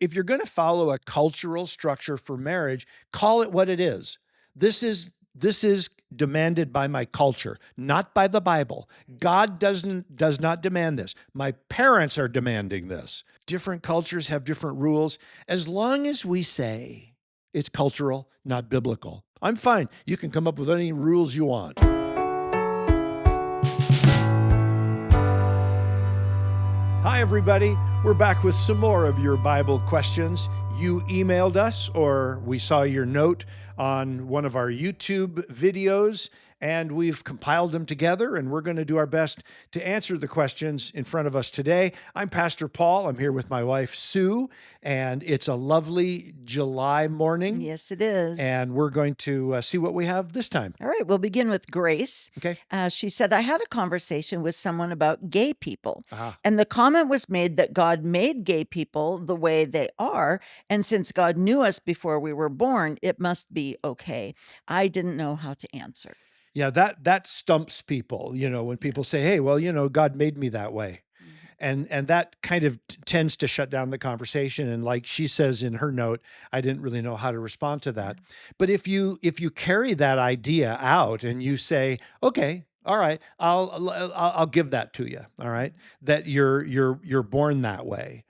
if you're going to follow a cultural structure for marriage, call it what it is. This is demanded by my culture, not by the Bible. God does not demand this. My parents are demanding this. Different cultures have different rules. As long as we say it's cultural, not biblical, I'm fine. You can come up with any rules you want. Hi, everybody. We're back with some more of your Bible questions. You emailed us, or we saw your note on one of our YouTube videos, and we've compiled them together, and we're going to do our best to answer the questions in front of us today. I'm Pastor Paul. I'm here with my wife, Sue, and it's a lovely July morning. Yes, it is. And we're going to see what we have this time. All right, we'll begin with Grace. Okay. She said, I had a conversation with someone about gay people, Ah. and the comment was made that God made gay people the way they are, and since God knew us before we were born, it must be okay. I didn't know how to answer. Yeah, that stumps people, when people say, hey, well, God made me that way. And that kind of tends to shut down the conversation. And like she says in her note, I didn't really know how to respond to that. But if you carry that idea out and you say, okay, all right, I'll give that to you. All right, that you're born that way.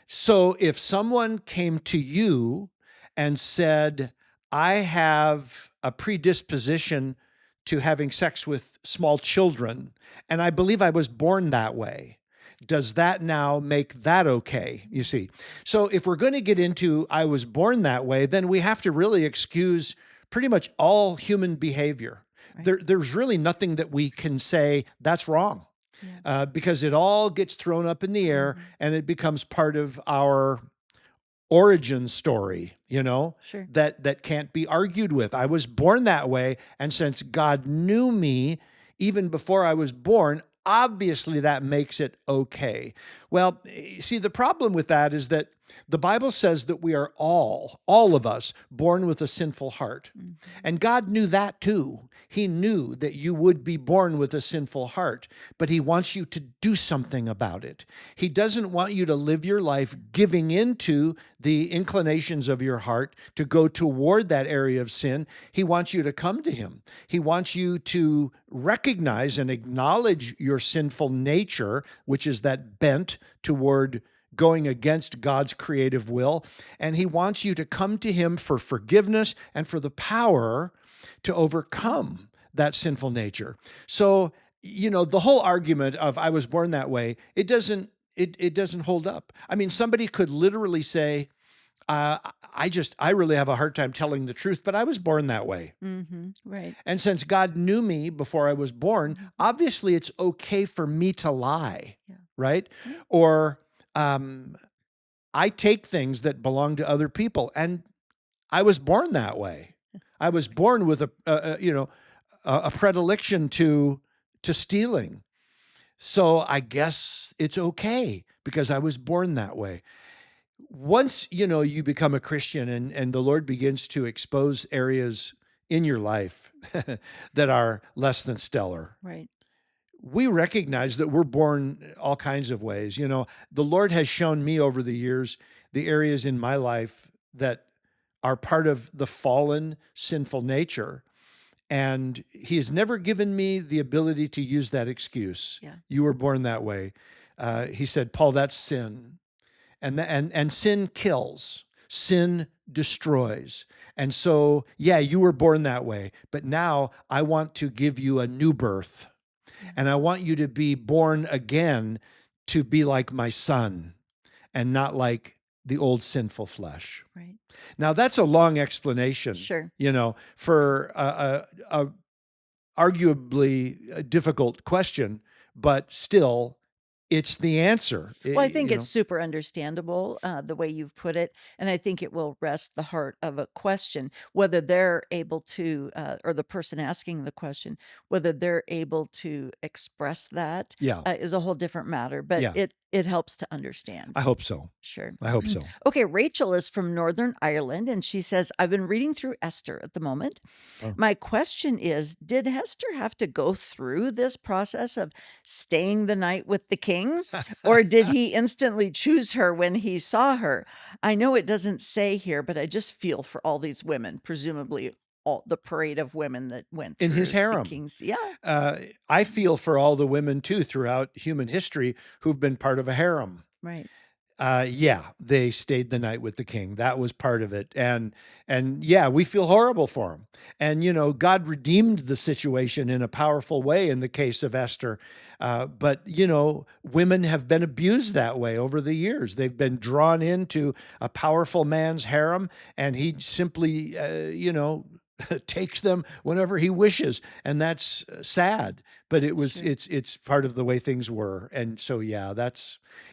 So if someone came to you and said, I have a predisposition to having sex with small children, and I believe I was born that way, does that now make that okay? You see? So if we're going to get into I was born that way, then we have to really excuse pretty much all human behavior. Right. There's really nothing that we can say that's wrong. Because it all gets thrown up in the air and it becomes part of our origin story, Sure. that can't be argued with. I was born that way. And since God knew me even before I was born, obviously that makes it okay. Well, see, the problem with that is that the Bible says that we are all of us, born with a sinful heart. And God knew that too. He knew that you would be born with a sinful heart, but He wants you to do something about it. He doesn't want you to live your life giving into the inclinations of your heart to go toward that area of sin. He wants you to come to Him. He wants you to recognize and acknowledge your sinful nature, which is that bent toward going against God's creative will. And He wants you to come to Him for forgiveness and for the power to overcome that sinful nature. So, the whole argument of I was born that way, it doesn't hold up. I mean, somebody could literally say, I really have a hard time telling the truth, but I was born that way. Right. And since God knew me before I was born, obviously it's okay for me to lie, right? Or I take things that belong to other people, and I was born that way. I was born with a predilection to stealing. So I guess it's okay because I was born that way. Once, you become a Christian and the Lord begins to expose areas in your life that are less than stellar. Right. We recognize that we're born all kinds of ways. The Lord has shown me over the years the areas in my life that are part of the fallen, sinful nature. And He has never given me the ability to use that excuse. Yeah. You were born that way. He said, Paul, that's sin. And sin kills. Sin destroys. And so, you were born that way. But now I want to give you a new birth. And I want you to be born again to be like my Son and not like the old sinful flesh. Right. Now, that's a long explanation, Sure. For a arguably difficult question, but still, it's the answer. Well, I think it's super understandable the way you've put it. And I think it will rest the heart of a question, whether they're able to, or the person asking the question, whether they're able to express that Yeah. is a whole different matter. But Yeah. It helps to understand. I hope so. Sure. I hope so. Okay, Rachel is from Northern Ireland and she says, I've been reading through Esther at the moment. Oh. My question is, did Esther have to go through this process of staying the night with the king? Or did he instantly choose her when he saw her? I know it doesn't say here, but I just feel for all these women, presumably all the parade of women that went In his through the harem. king's. Yeah, I feel for all the women too throughout human history who've been part of a harem. right. Yeah, they stayed the night with the king. That was part of it. And yeah, we feel horrible for him. And God redeemed the situation in a powerful way in the case of Esther. But women have been abused that way over the years. They've been drawn into a powerful man's harem, and he simply, takes them whenever he wishes, and that's sad. But Sure. it's part of the way things were, and so yeah,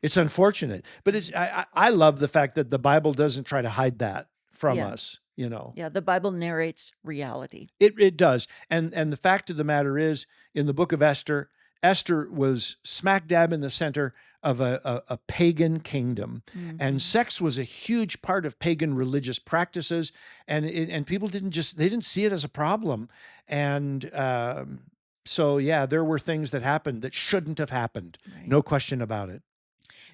it's unfortunate. But I love the fact that the Bible doesn't try to hide that from Yeah. us. Yeah. The Bible narrates reality. It does, and the fact of the matter is, in the book of Esther, Esther was smack dab in the center of a pagan kingdom, and Mhm. sex was a huge part of pagan religious practices, and people they didn't see it as a problem, and so yeah, there were things that happened that shouldn't have happened, Right. no question about it.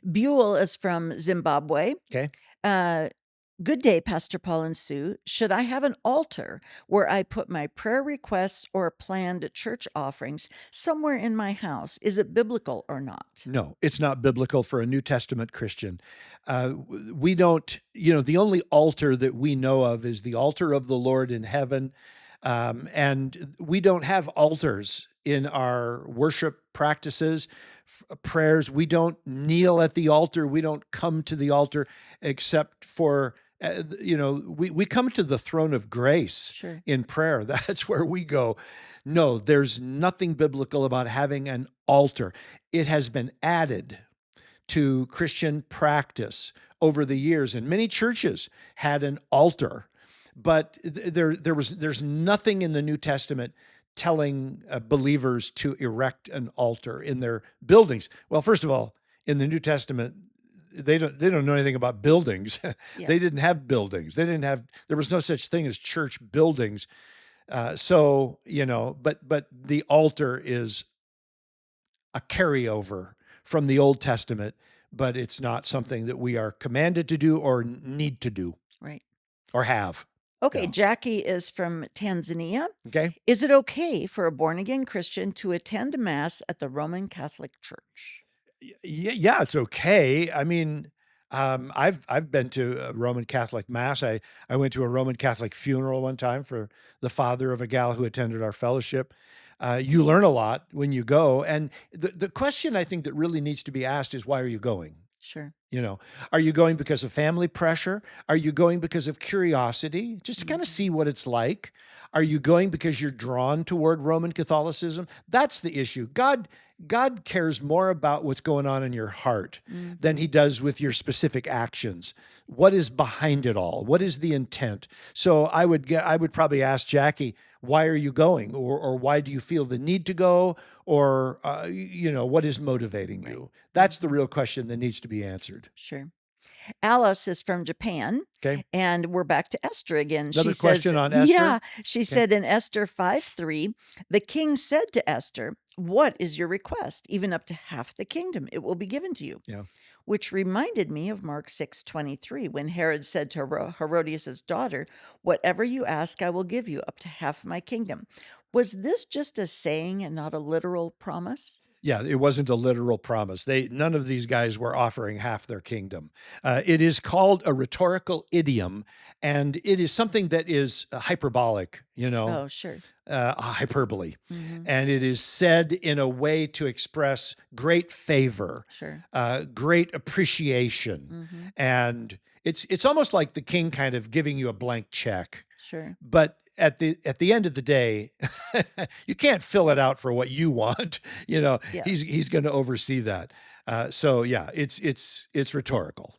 Buell is from Zimbabwe. Okay. Uh, Good day, Pastor Paul and Sue. Should I have an altar where I put my prayer requests or planned church offerings somewhere in my house? Is it biblical or not? No, it's not biblical for a New Testament Christian. We don't, the only altar that we know of is the altar of the Lord in heaven. And we don't have altars in our worship practices, prayers. We don't kneel at the altar. We don't come to the altar except for, we come to the throne of grace Sure. in prayer. That's where we go. No, there's nothing biblical about having an altar. It has been added to Christian practice over the years, and many churches had an altar, but there's nothing in the New Testament telling believers to erect an altar in their buildings. Well, first of all, in the New Testament, they don't know anything about buildings. Yeah. They didn't have buildings. There was no such thing as church buildings. So but the altar is a carryover from the Old Testament, but it's not something that we are commanded to do or need to do Right. or have. Okay, Yeah. Jackie is from Tanzania. Okay. Is it okay for a born again Christian to attend Mass at the Roman Catholic Church? Yeah, it's okay. I mean, I've been to a Roman Catholic mass. I went to a Roman Catholic funeral one time for the father of a gal who attended our fellowship. You learn a lot when you go, and the question I think that really needs to be asked is, why are you going? Sure. Are you going because of family pressure? Are you going because of curiosity, just to kind of see what it's like? Are you going because you're drawn toward Roman Catholicism? That's the issue. God cares more about what's going on in your heart than he Mhm. does with your specific actions. What is behind it all? What is the intent? So I would probably ask Jackie, why are you going, or why do you feel the need to go, or what is motivating Right. you? That's the Mhm. real question that needs to be answered. Sure. Alice is from Japan, Okay. and we're back to Esther again. She Another says, question on Esther. yeah, she Okay. said in Esther 5:3, the king said to Esther, what is your request? Even up to half the kingdom, it will be given to you. Yeah. Which reminded me of Mark 6:23, when Herod said to Herodias' daughter, whatever you ask, I will give you up to half my kingdom. Was this just a saying and not a literal promise? Yeah, it wasn't a literal promise. None of these guys were offering half their kingdom. It is called a rhetorical idiom, and it is something that is hyperbolic, Oh, sure. hyperbole. Hmm. And it is said in a way to express great favor, Sure. great appreciation. Hmm. And it's almost like the king kind of giving you a blank check. Sure. But at the end of the day, you can't fill it out for what you want. Yeah. He's going to oversee that. So yeah, it's rhetorical.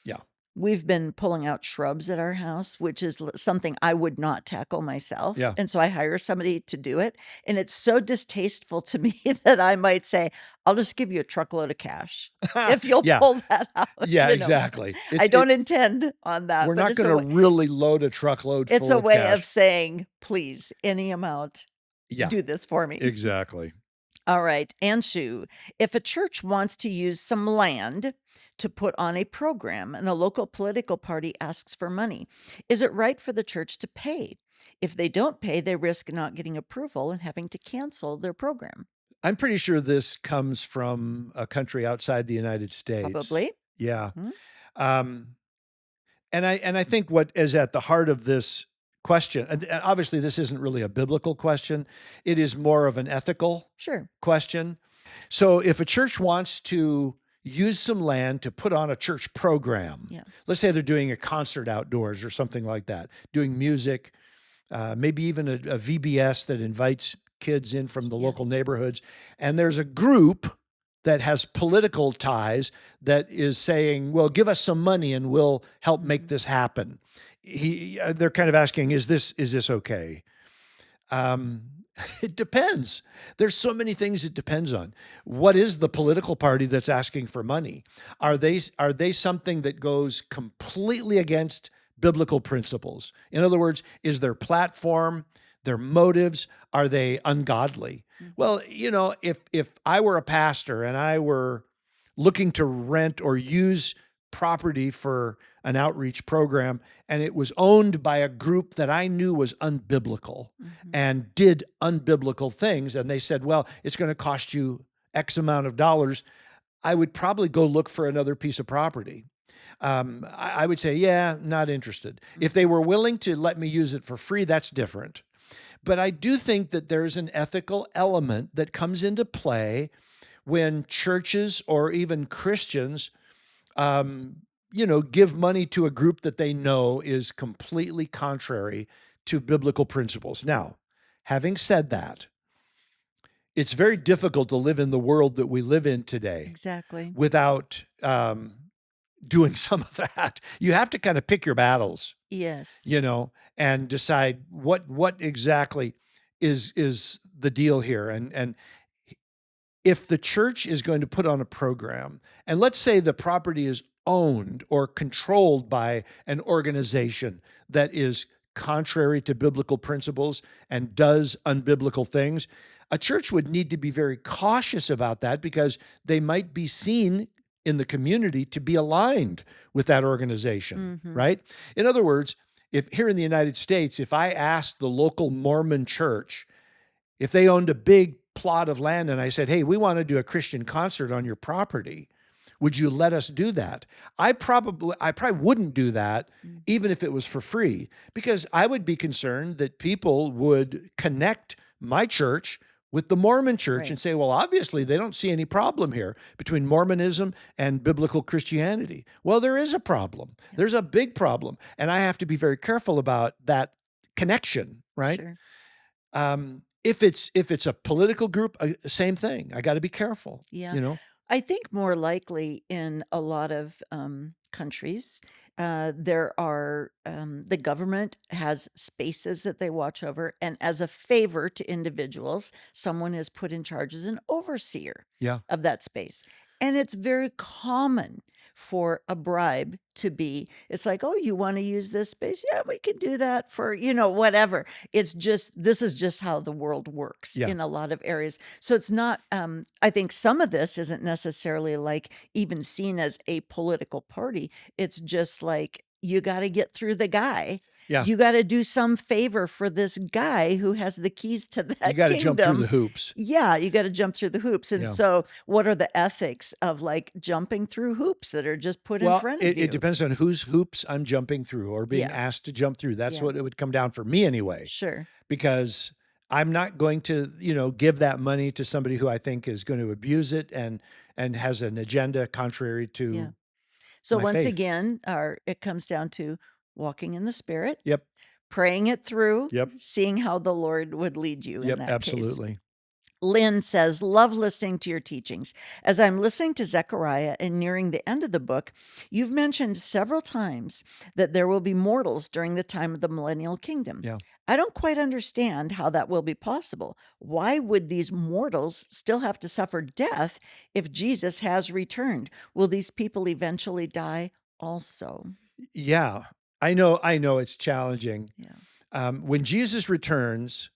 Yeah. We've been pulling out shrubs at our house, which is something I would not tackle myself, Yeah. and so I hire somebody to do it, and it's so distasteful to me that I might say, "I'll just give you a truckload of cash if you'll Yeah. pull that out," Yeah, you know? exactly. I don't intend on that, We're but not gonna really load a truckload it's full a of way of cash. saying, "Please, any amount, Yeah, do this for me." exactly. All right, Anshu, if a church wants to use some land to put on a program and a local political party asks for money, is it right for the church to pay? If they don't pay, they risk not getting approval and having to cancel their program. I'm pretty sure this comes from a country outside the United States. Probably. Yeah. Mhm. Um, and I think what is at the heart of this question, and obviously this isn't really a biblical question, it is more of an ethical Sure. question. So if a church wants to use some land to put on a church program, Yeah. let's say they're doing a concert outdoors or something like that, doing music, maybe even a VBS that invites kids in from the Yeah. local neighborhoods. And there's a group that has political ties that is saying, well, give us some money and we'll help make Mhm. this happen. They're kind of asking, is this okay? Um, it depends. There's so many things it depends on. What is the political party that's asking for money? Are they something that goes completely against biblical principles? In other words, is their platform, their motives, are they ungodly? Mhm. Well, if I were a pastor and I were looking to rent or use property for an outreach program and it was owned by a group that I knew was unbiblical Mhm. and did unbiblical things, and they said, well, it's going to cost you X amount of dollars, I would probably go look for another piece of property. I would say, yeah, not interested. If they Mhm. were willing to let me use it for free, that's different. But I do think that there's an ethical element that comes into play when churches or even Christians um, give money to a group that they know is completely contrary to biblical principles. Now, having said that, it's very difficult to live in the world that we live in today Exactly. without doing some of that. You have to kind of pick your battles, Yes. you know, and decide what exactly is the deal here. And if the church is going to put on a program, and let's say the property is owned or controlled by an organization that is contrary to biblical principles and does unbiblical things, a church would need to be very cautious about that because they might be seen in the community to be aligned with that organization, Mhm. right? In other words, if here in the United States, if I asked the local Mormon church if they owned a big plot of land and I said, hey, we want to do a Christian concert on your property, would you let us do that? I probably wouldn't do that Mhm. even if it was for free because I would be concerned that people would connect my church with the Mormon church Right. and say, well, obviously they don't see any problem here between Mormonism and biblical Christianity. Well, there is a problem. Yeah. There's a big problem. And I have to be very careful about that connection, right? Sure. If it's a political group, same thing. I got to be careful, Yeah. you know? I think more likely in a lot of countries, there are the government has spaces that they watch over, and as a favor to individuals, someone is put in charge as an overseer Yeah. of that space. And it's very common for a bribe to be, it's like, oh, you want to use this space? Yeah, we can do that for, whatever. It's just, this is just how the world works Yeah. in a lot of areas. So it's not, I think some of this isn't necessarily like even seen as a political party. It's just like, you got to get through the guy. Yeah. You got to do some favor for this guy who has the keys to You that got to jump through the kingdom. hoops. Yeah, you gotta jump through the hoops, and Yeah. so, what are the ethics of, like, jumping through hoops that are just put in Well, front of it you? depends on whose hoops I'm jumping through or being Yeah, asked to jump through. That's yeah, what it would come down for me anyway, sure, because I'm not going to, give that money to somebody who I think is going to abuse it and has an agenda contrary yeah. to So, my once faith. again, our it comes down to walking in the Spirit, Yep. praying it through, Yep. seeing how the Lord would lead you in Yep. that case. Absolutely. Lynn says, love listening to your teachings. As I'm listening to Zechariah and nearing the end of the book, you've mentioned several times that there will be mortals during the time of the millennial kingdom. Yeah. I don't quite understand how that will be possible. Why would these mortals still have to suffer death if Jesus has returned? Will these people eventually die also? Yeah. I know it's challenging. Yeah. When Jesus returns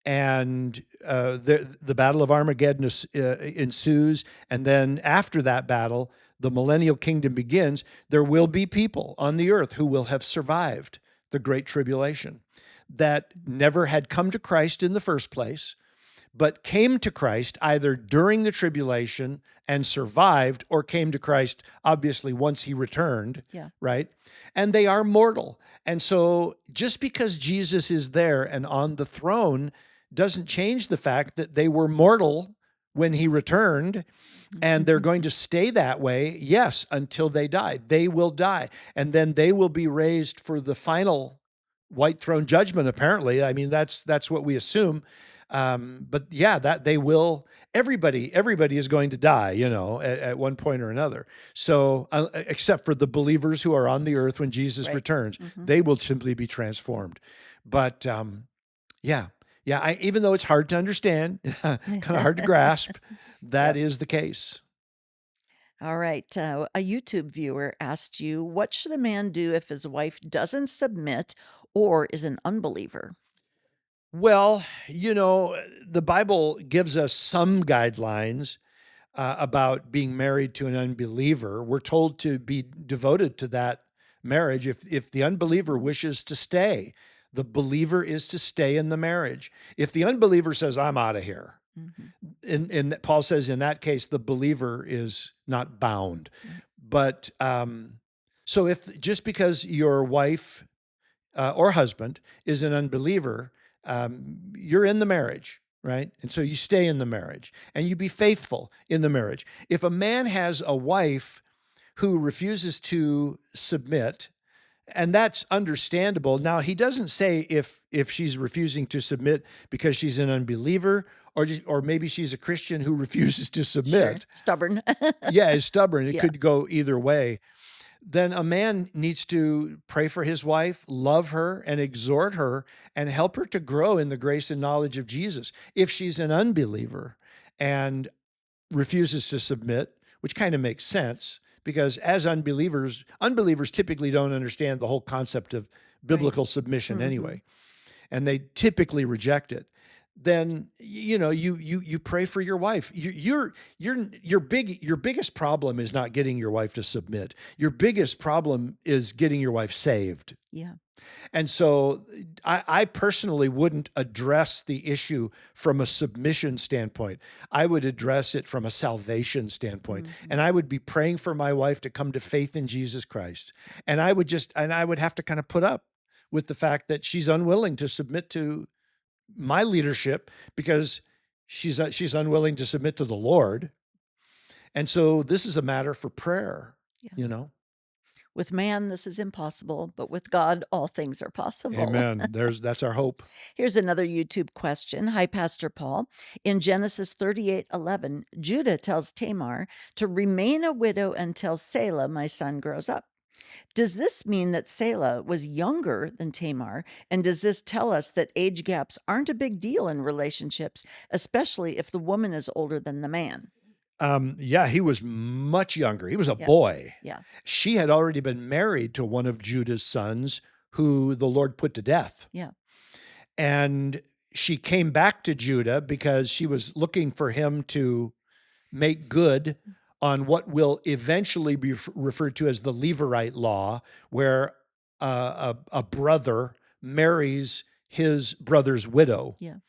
and the Battle of Armageddon ensues, and then after that battle, the millennial kingdom begins, there will be people on the earth who will have survived the Great Tribulation that never had come to Christ in the first place, but came to Christ either during the tribulation and survived, or came to Christ, obviously, once he returned, Yeah. right? And they are mortal. And so just because Jesus is there and on the throne doesn't change the fact that they were mortal when he returned, and they're going to stay that way, yes, until they die. They will die. And then they will be raised for the final white throne judgment, apparently. I mean, that's what we assume. But yeah, that they will, everybody is going to die, you know, at one point or another. So, except for the believers who are on the earth when Jesus Right. returns, Mhm. they will simply be transformed. But yeah, even though it's hard to understand, kind of hard to grasp, that Yep. is the case. All right. A YouTube viewer asked you, what should a man do if his wife doesn't submit or is an unbeliever? Well, you know, the Bible gives us some guidelines about being married to an unbeliever. We're told to be devoted to that marriage. If the unbeliever wishes to stay, the believer is to stay in the marriage. If the unbeliever says, "I'm out of here," Mhm. and Paul says in that case, the believer is not bound. Right. But so if just because your wife or husband is an unbeliever, you're in the marriage, right? And so you stay in the marriage and you be faithful in the marriage. If a man has a wife who refuses to submit, and that's understandable. Now, he doesn't say if she's refusing to submit because she's an unbeliever, or maybe she's a Christian who refuses to Sure. submit. Stubborn. Yeah, is stubborn. It Yeah. could go either way. Then a man needs to pray for his wife, love her, and exhort her, and help her to grow in the grace and knowledge of Jesus. If she's an unbeliever and refuses to submit, which kind of makes sense because as unbelievers typically don't understand the whole concept of Right. biblical submission Mhm. anyway, and they typically reject it. Then you know you pray for your wife. Your biggest problem is not getting your wife to submit. Your biggest problem is getting your wife saved. Yeah. And so I personally wouldn't address the issue from a submission standpoint. I would address it from a salvation standpoint. Mhm. And I would be praying for my wife to come to faith in Jesus Christ. And I would have to kind of put up with the fact that she's unwilling to submit to my leadership because she's unwilling to submit to the Lord. And so this is a matter for prayer, Yeah. you know. With man, this is impossible, but with God, all things are possible. Amen. That's our hope. Here's another YouTube question. Hi, Pastor Paul. In Genesis 38:11, Judah tells Tamar to remain a widow until Selah, my son, grows up. Does this mean that Selah was younger than Tamar? And does this tell us that age gaps aren't a big deal in relationships, especially if the woman is older than the man? Yeah, he was much younger. He was a Yeah. boy. Yeah. She had already been married to one of Judah's sons who the Lord put to death. Yeah. And she came back to Judah because she was looking for him to make good on what will eventually be referred to as the Levirate law, where a brother marries his brother's widow. Yeah.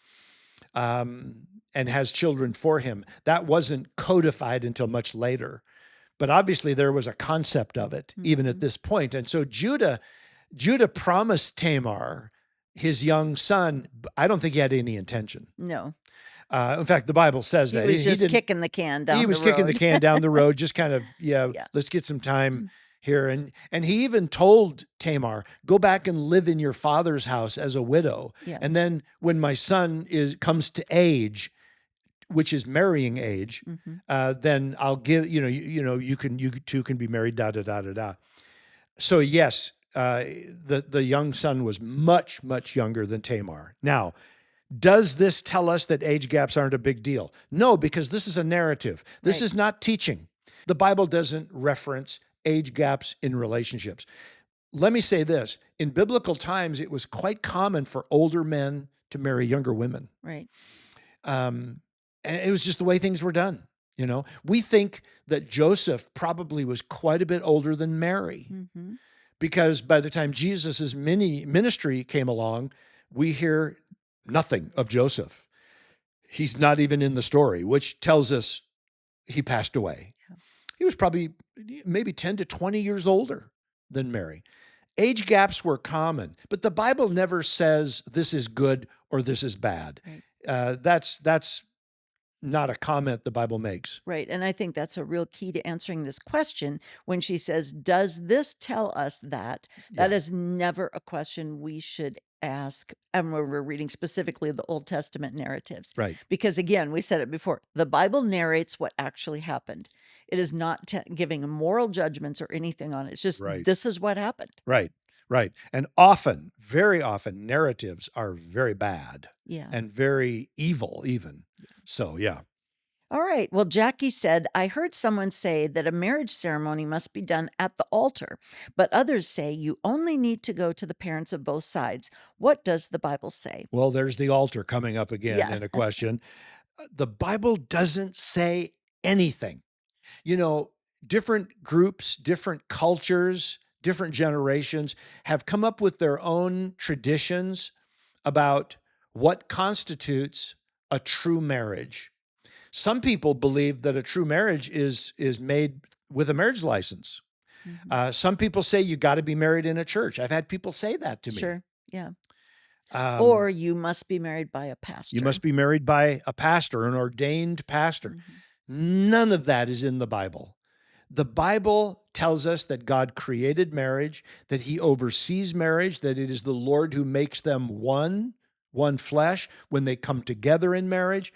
And has children for him. That wasn't codified until much later. But obviously there was a concept of it even at Mhm. this point. And so Judah promised Tamar his young son. I don't think he had any intention. No. In fact, the Bible says He that was just didn't. kicking the can He down the was kicking the road. can down the road, just kind of, yeah, Yeah. let's get some time Mm. here. And he even told Tamar, go back and live in your father's house as a widow. Yeah. And then when my son comes to age, which is marrying age, Mhm. then I'll give, you two can be married, da, da, da, da, da. So yes, the young son was much, much younger than Tamar. Now, does this tell us that age gaps aren't a big deal? No, because this is a narrative. This Right. is not teaching. The Bible doesn't reference age gaps in relationships. Let me say this. In biblical times, it was quite common for older men to marry younger women. Right. Um, and it was just the way things were done. We think that Joseph probably was quite a bit older than Mary, Mhm. because by the time Jesus's ministry came along, we hear nothing of Joseph. He's not even in the story, which tells us he passed away. Yeah. He was probably maybe 10 to 20 years older than Mary. Age gaps were common, but the Bible never says this is good or this is bad. Right. That's not a comment the Bible makes. Right. And I think that's a real key to answering this question when she says, does this tell us that? That Yeah, is never a question we should ask. And when we're reading specifically the Old Testament narratives. right, Because again, we said it before, the Bible narrates what actually happened. It is not giving moral judgments or anything on it. It's just, right, this is what happened. right, right. And often, very often, narratives are very bad Yeah. and very evil, even. So, yeah. All right. Well, Jackie said, I heard someone say that a marriage ceremony must be done at the altar, but others say you only need to go to the parents of both sides. What does the Bible say? Well, there's the altar coming up again Yeah. in a question. The Bible doesn't say anything. You know, different groups, different cultures, different generations have come up with their own traditions about what constitutes a true marriage. Some people believe that a true marriage is made with a marriage license. Mhm. Some people say you got to be married in a church. I've had people say that to me. Sure. Yeah. Or Um, you must be married by a you pastor. must be married by a pastor, an ordained pastor. Mhm. None of that is in the Bible. The Bible tells us that God created marriage, that he oversees marriage, that it is the Lord who makes them one flesh when they come together in marriage.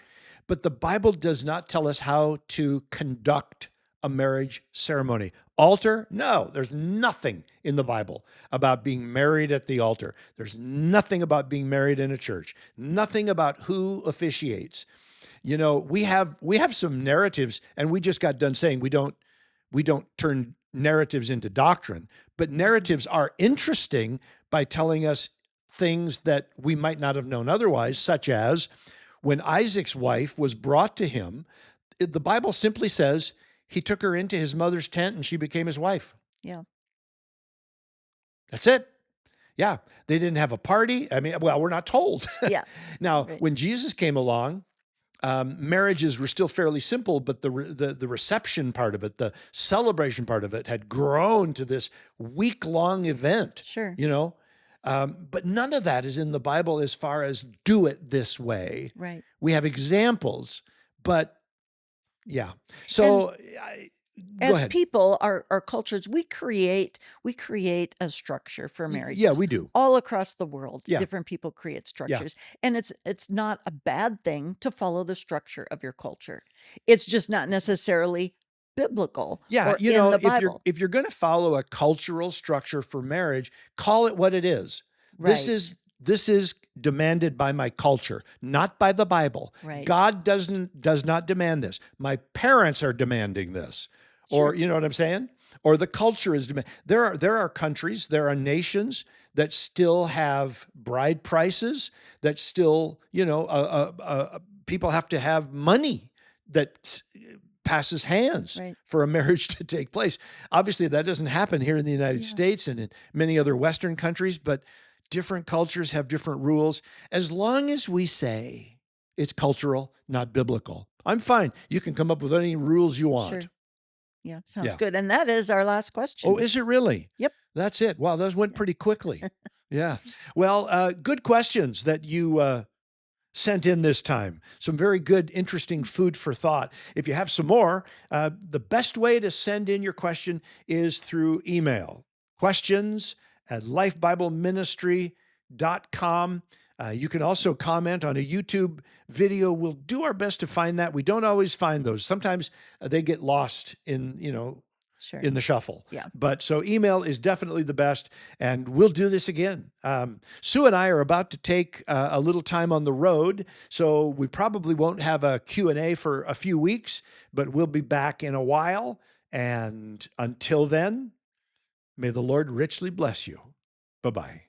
But the Bible does not tell us how to conduct a marriage ceremony. Altar? No, there's nothing in the Bible about being married at the altar. There's nothing about being married in a church. Nothing about who officiates. We have some narratives, and we just got done saying we don't turn narratives into doctrine, but Mhm. narratives are interesting by telling us things that we might not have known otherwise, such as when Isaac's wife was brought to him, the Bible simply says he took her into his mother's tent and she became his wife. Yeah. That's it. Yeah, they didn't have a party. I mean, well, we're not told. Yeah. Now, Right. when Jesus came along, marriages were still fairly simple, but the reception part of it, the celebration part of it, had grown to this week-long event. Sure. But none of that is in the Bible as far as do it this way. Right. We have examples, but yeah. And So go as ahead. people, our cultures, we create a structure for Yeah, marriages we do. all across the world. Yeah, Different people create yeah. structures, and it's not a bad thing to follow the structure of your culture. It's just not necessarily biblical Yeah, or in the if you're Bible. if you're going to follow a cultural structure for marriage, call it what it is. This Right. is this is demanded by my culture, not by the Bible. Right. God does not demand this. My parents are demanding this. Or Sure. you know what I'm saying? Or the culture is demand. There are countries, there are nations that still have bride prices, that still, people have to have money that passes hands Right. for a marriage to take place. Obviously, that doesn't happen here in the United Yeah. States and in many other Western countries, but different cultures have different rules. As long as we say it's cultural, not biblical, I'm fine. You can come up with any rules you want. Sure. Yeah. Sounds Yeah. good. And that is our last Oh, question. is it really? Yep. That's it. Wow, those went Yeah. pretty quickly. Yeah. Well, good questions that you sent in this time. Some very good, interesting food for thought. If you have some more, the best way to send in your question is through email. Questions at lifebibleministry.com. You can also comment on a YouTube video. We'll do our best to find that. We don't always find those. Sometimes they get lost Sure. in the shuffle. Yeah. But so email is definitely the best, and we'll do this again. Sue and I are about to take a little time on the road, so we probably won't have a Q&A for a few weeks, but we'll be back in a while. And until then, may the Lord richly bless you. Bye-bye.